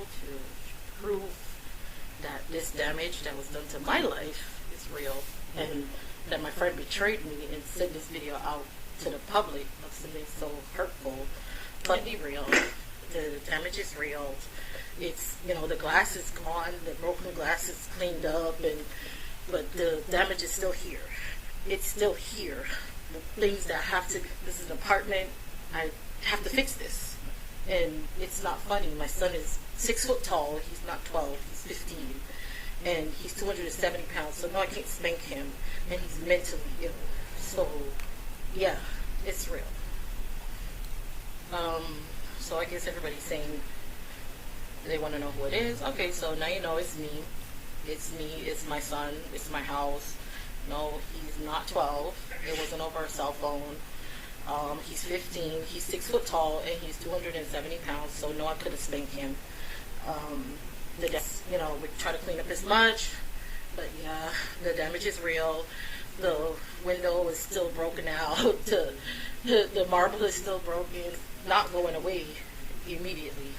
to prove that this damage that was done to my life is real, and that my friend betrayed me and sent this video out to the public of something so hurtful. But be real. The damage is real. It's, the glass is gone, the broken glass is cleaned up, but the damage is still here. It's still here. The things that this is an apartment, I have to fix this. And it's not funny. My son is 6 foot tall, he's not 12, he's 15. And he's 270 pounds, so no, I can't spank him. And he's mentally ill. So, yeah, it's real. So I guess everybody's saying they want to know who it is. Okay, so now you know it's me. It's me, it's my son, it's my house. No, he's not 12. It wasn't over a cell phone. He's 15, he's 6 foot tall, and he's 270 pounds, so no, I could have spanked him. We try to clean up as much, but yeah, the damage is real. The window is still broken out. The marble is still broken, not going away immediately.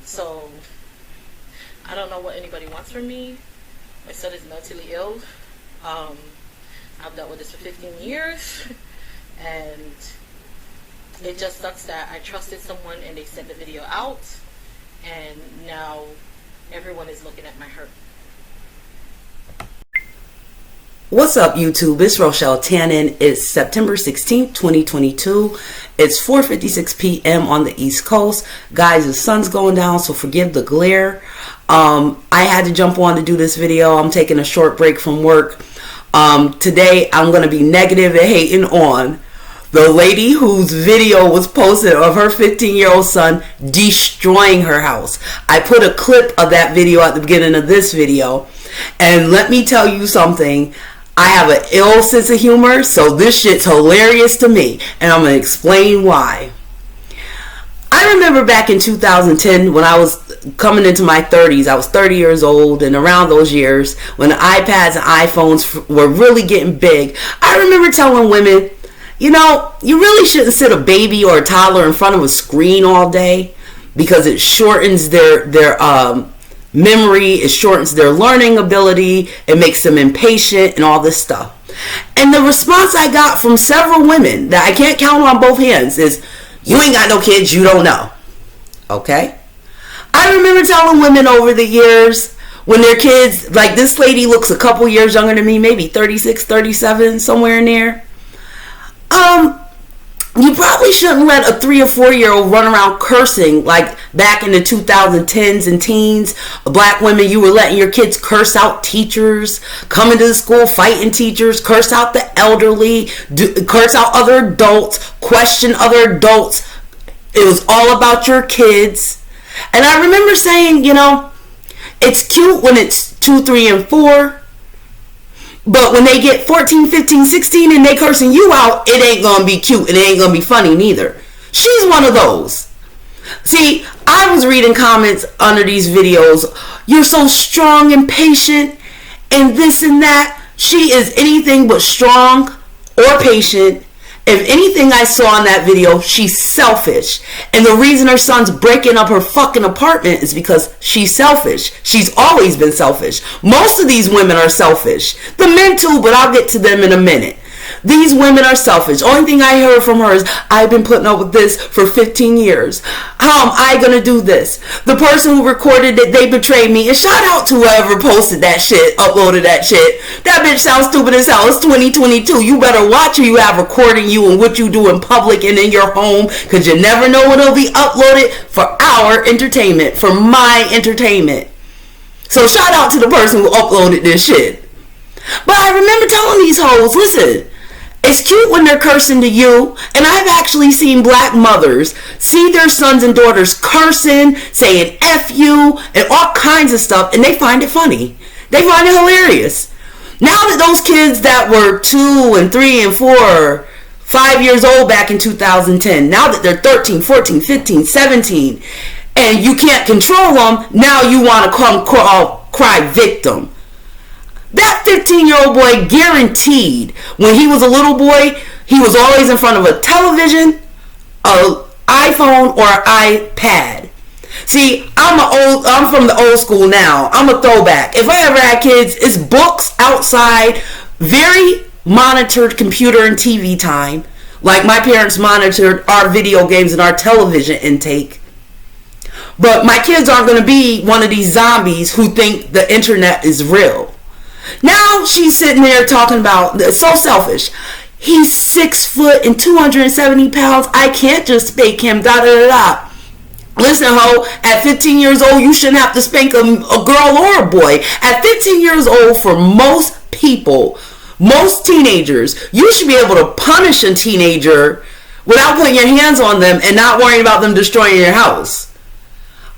So, I don't know what anybody wants from me. My son is mentally ill. I've dealt with this for 15 years, and it just sucks that I trusted someone and they sent the video out, and now everyone is looking at my hurt. What's up, YouTube? It's Rochelle Tannen. It's September 16th, 2022. It's 4:56 p.m. on the East Coast. Guys, the sun's going down, so forgive the glare. I had to jump on to do this video. I'm taking a short break from work. Today, I'm going to be negative and hating on the lady whose video was posted of her 15-year-old son destroying her house. I put a clip of that video at the beginning of this video. And let me tell you something. I have an ill sense of humor, so this shit's hilarious to me. And I'm going to explain why. I remember back in 2010 when I was coming into my 30s. I was 30 years old, and around those years when iPads and iPhones were really getting big, I remember telling women, you really shouldn't sit a baby or a toddler in front of a screen all day because it shortens their memory, it shortens their learning ability, it makes them impatient and all this stuff. And the response I got from several women that I can't count on both hands is, you ain't got no kids, you don't know. Okay? I remember telling women over the years when their kids, like this lady looks a couple years younger than me, maybe 36, 37, somewhere in there. You probably shouldn't let a 3 or 4-year-old run around cursing like back in the 2010s and teens. Black women, you were letting your kids curse out teachers, coming to the school fighting teachers, curse out the elderly, curse out other adults, question other adults. It was all about your kids. And I remember saying, it's cute when it's 2, 3, and 4. But when they get 14, 15, 16 and they cursing you out, it ain't going to be cute and it ain't going to be funny neither. She's one of those. See, I was reading comments under these videos. You're so strong and patient and this and that. She is anything but strong or patient. If anything I saw in that video, she's selfish. And the reason her son's breaking up her fucking apartment is because she's selfish. She's always been selfish. Most of these women are selfish. The men too, but I'll get to them in a minute. These women are selfish. Only thing I heard from her is, I've been putting up with this for 15 years. How am I going to do this? The person who recorded it, they betrayed me. And shout out to whoever posted that shit, uploaded that shit. That bitch sounds stupid as hell. It's 2022. You better watch who you have recording you and what you do in public and in your home, because you never know when it'll be uploaded for our entertainment, for my entertainment. So shout out to the person who uploaded this shit. But I remember telling these hoes, listen, it's cute when they're cursing to you, and I've actually seen black mothers see their sons and daughters cursing, saying F you, and all kinds of stuff, and they find it funny. They find it hilarious. Now that those kids that were 2 and 3 and 4, 5 years old back in 2010, now that they're 13, 14, 15, 17, and you can't control them, now you want to come cry victim. That 15-year-old boy, guaranteed, when he was a little boy, he was always in front of a television, an iPhone, or an iPad. See, I'm from the old school now. I'm a throwback. If I ever had kids, it's books outside, very monitored computer and TV time. Like my parents monitored our video games and our television intake. But my kids aren't going to be one of these zombies who think the internet is real. Now she's sitting there talking about, it's so selfish. He's 6 foot and 270 pounds. I can't just spank him, da da da da. Listen, ho, at 15 years old, you shouldn't have to spank a girl or a boy. At 15 years old, for most people, most teenagers, you should be able to punish a teenager without putting your hands on them and not worrying about them destroying your house.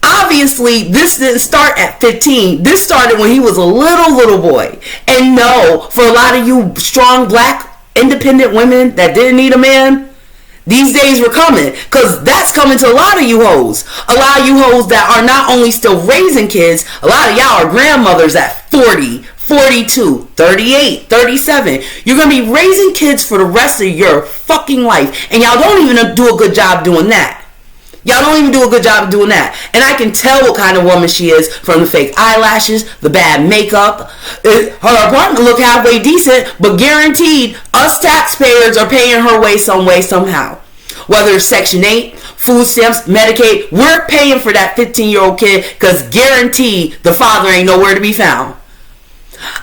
Obviously, this didn't start at 15. This started when he was a little boy. And no, for a lot of you strong black independent women that didn't need a man, these days were coming. Because that's coming to a lot of you hoes. A lot of you hoes that are not only still raising kids, a lot of y'all are grandmothers at 40, 42, 38, 37. You're going to be raising kids for the rest of your fucking life. And y'all don't even do a good job doing that. Y'all don't even do a good job of doing that. And I can tell what kind of woman she is from the fake eyelashes, the bad makeup. Her apartment look halfway decent, but guaranteed us taxpayers are paying her way some way somehow. Whether it's Section 8, food stamps, Medicaid, we're paying for that 15-year-old kid because guaranteed the father ain't nowhere to be found.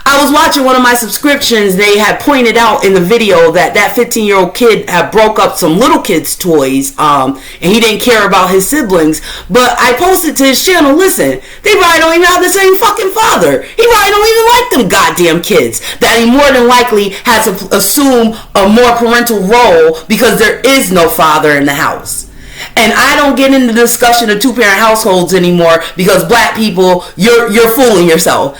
I was watching one of my subscriptions. They had pointed out in the video that 15-year-old kid had broke up some little kids' toys, and he didn't care about his siblings. But I posted to his channel, listen, they probably don't even have the same fucking father. He probably don't even like them goddamn kids. That he more than likely has to assume a more parental role because there is no father in the house. And I don't get into the discussion of two-parent households anymore because black people, you're fooling yourself.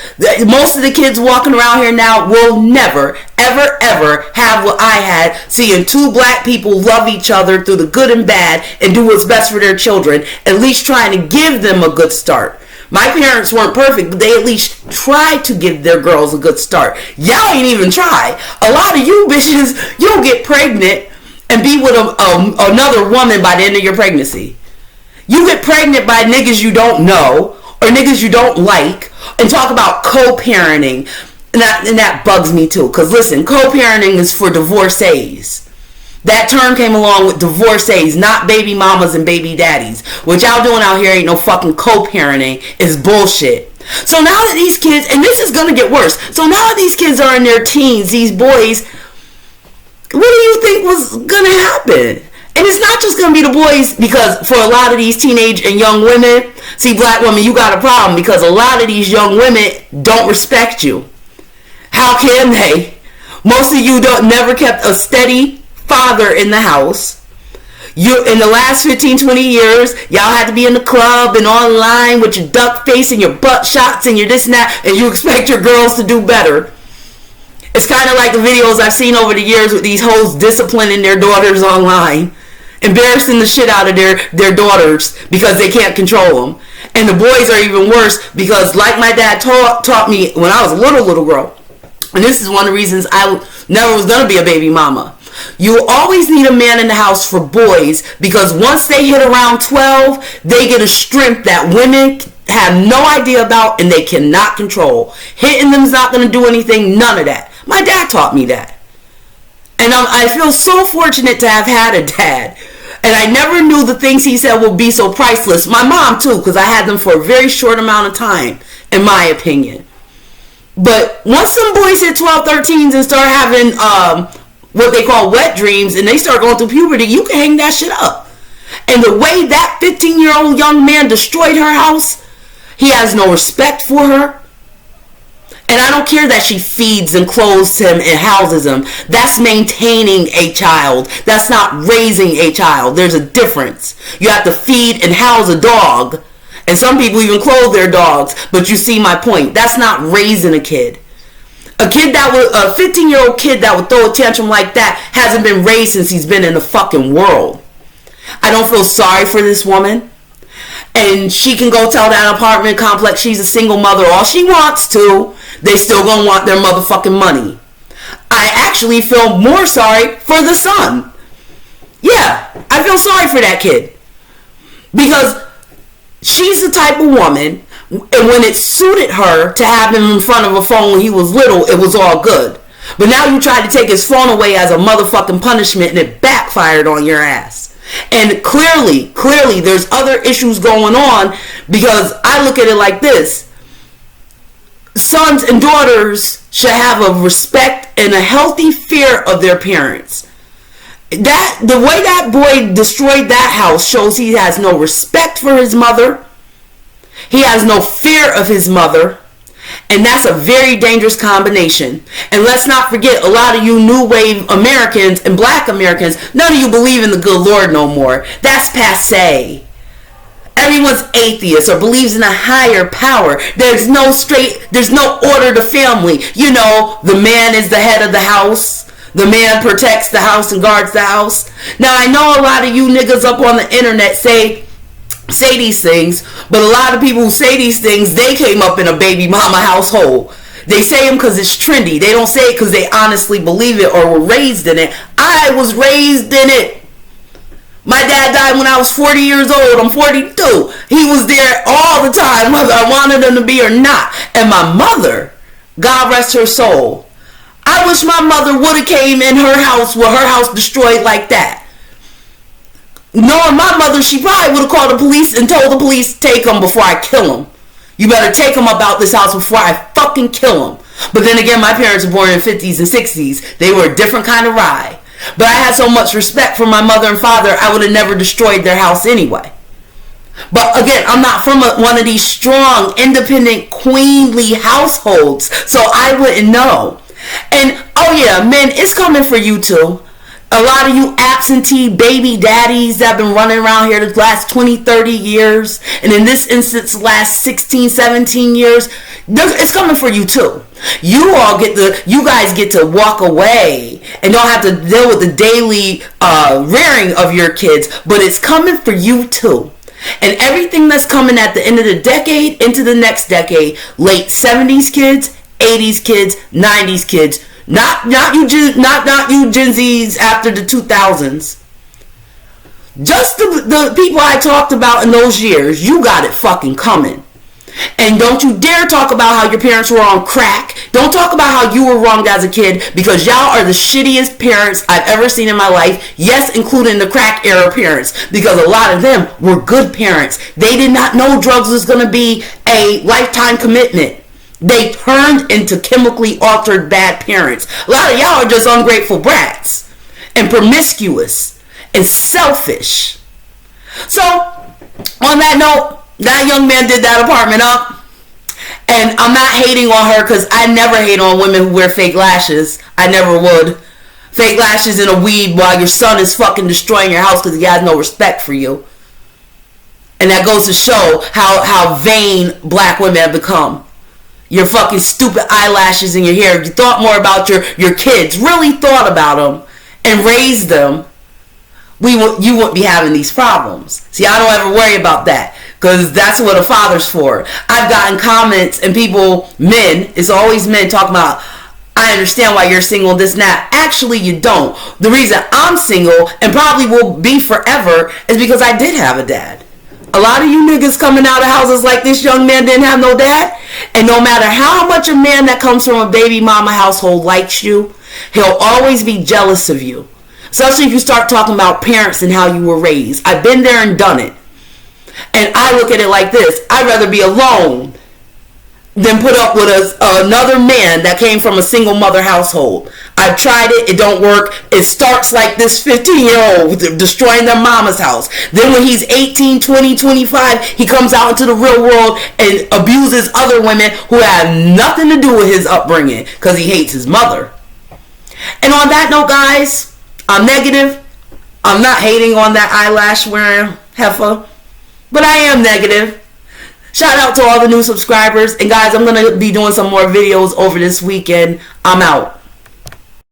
Most of the kids walking around here now will never, ever, ever have what I had, seeing two black people love each other through the good and bad and do what's best for their children, at least trying to give them a good start. My parents weren't perfect, but they at least tried to give their girls a good start. Y'all ain't even try. A lot of you bitches, you'll get pregnant and be with another woman by the end of your pregnancy. You get pregnant by niggas you don't know or niggas you don't like and talk about co-parenting. And that bugs me too. Because listen, co-parenting is for divorcees. That term came along with divorcees, not baby mamas and baby daddies. What y'all doing out here ain't no fucking co-parenting. It's bullshit. So now that these kids, and this is going to get worse. So now that these kids are in their teens, these boys, what do you think was going to happen? And it's not just going to be the boys, because for a lot of these teenage and young women, see, black women, you got a problem because a lot of these young women don't respect you. How can they? Most of you never kept a steady father in the house. You, in the last 15, 20 years, y'all had to be in the club and online with your duck face and your butt shots and your this and that, and you expect your girls to do better. It's kind of like the videos I've seen over the years with these hoes disciplining their daughters online. Embarrassing the shit out of their daughters because they can't control them. And the boys are even worse because, like my dad taught me when I was a little girl, and this is one of the reasons I never was going to be a baby mama. You always need a man in the house for boys because once they hit around 12, they get a strength that women have no idea about and they cannot control. Hitting them's not going to do anything, none of that. My dad taught me that. And I feel so fortunate to have had a dad. And I never knew the things he said would be so priceless. My mom too, because I had them for a very short amount of time, in my opinion. But once some boys hit 12, 13s and start having what they call wet dreams and they start going through puberty, you can hang that shit up. And the way that 15-year-old young man destroyed her house, he has no respect for her. And I don't care that she feeds and clothes him and houses him. That's maintaining a child. That's not raising a child. There's a difference. You have to feed and house a dog. And some people even clothe their dogs. But you see my point. That's not raising a kid. A 15-year-old kid that would throw a tantrum like that hasn't been raised since he's been in the fucking world. I don't feel sorry for this woman. And she can go tell that apartment complex she's a single mother all she wants to. They still gonna want their motherfucking money. I actually feel more sorry for the son. Yeah, I feel sorry for that kid. Because She's the type of woman, and when it suited her to have him in front of a phone when he was little, it was all good. But now you tried to take his phone away as a motherfucking punishment, and it backfired on your ass. And clearly, there's other issues going on, because I look at it like this. Sons and daughters should have a respect and a healthy fear of their parents. That the way that boy destroyed that house shows he has no respect for his mother. He has no fear of his mother. And that's a very dangerous combination. And let's not forget, a lot of you new wave Americans and black Americans, none of you believe in the good Lord no more. That's passe. Everyone's atheist or believes in a higher power. There's no order to family. You know, the man is the head of the house. The man protects the house and guards the house. Now, I know a lot of you niggas up on the internet say these things, but a lot of people who say these things, they came up in a baby mama household. They say them because it's trendy. They don't say it because they honestly believe it or were raised in it. I was raised in it. My dad died when I was 40 years old. I'm 42. He was there all the time, whether I wanted him to be or not. And my mother, God rest her soul, I wish my mother would have came in her house with her house destroyed like that. Knowing my mother, she probably would have called the police and told the police, take him before I kill him. You better take him about this house before I fucking kill him. But then again, my parents were born in the 50s and 60s. They were a different kind of ride. But I had so much respect for my mother and father, I would have never destroyed their house anyway. But again, I'm not from one of these strong, independent, queenly households, so I wouldn't know. And, oh yeah, men, it's coming for you too. A lot of you absentee baby daddies that have been running around here the last 20, 30 years, and in this instance, the last 16, 17 years, it's coming for you too. You guys get to walk away and don't have to deal with the daily rearing of your kids, but it's coming for you too. And everything that's coming at the end of the decade into the next decade, late 70s kids, 80s kids, 90s kids, not you Gen Zs after the 2000s. Just the people I talked about in those years, you got it fucking coming. And don't you dare talk about how your parents were on crack. Don't talk about how you were wronged as a kid, because y'all are the shittiest parents I've ever seen in my life. Yes, including the crack era parents, because a lot of them were good parents. They did not know drugs was going to be a lifetime commitment. They turned into chemically altered bad parents. A lot of y'all are just ungrateful brats and promiscuous and selfish. So, on that note, that young man did that apartment up. And I'm not hating on her, because I never hate on women who wear fake lashes. I never would. Fake lashes and a weed while your son is fucking destroying your house because he has no respect for you. And that goes to show how vain black women have become. Your fucking stupid eyelashes in your hair. You thought more about your kids. Really thought about them and raised them. You wouldn't be having these problems. See, I don't ever worry about that, because that's what a father's for. I've gotten comments and people, men, it's always men talking about, I understand why you're single, this and that. Actually, you don't. The reason I'm single and probably will be forever is because I did have a dad. A lot of you niggas coming out of houses like this young man didn't have no dad. And no matter how much a man that comes from a baby mama household likes you, he'll always be jealous of you. Especially if you start talking about parents and how you were raised. I've been there and done it. And I look at it like this. I'd rather be alone than put up with another man that came from a single mother household. I've tried it. It don't work. It starts like this 15-year-old destroying their mama's house. Then when he's 18, 20, 25, he comes out into the real world and abuses other women who have nothing to do with his upbringing because he hates his mother. And on that note, guys, I'm negative. I'm not hating on that eyelash wearing heifer, but I am negative. Shout out to all the new subscribers. And guys, I'm going to be doing some more videos over this weekend. I'm out.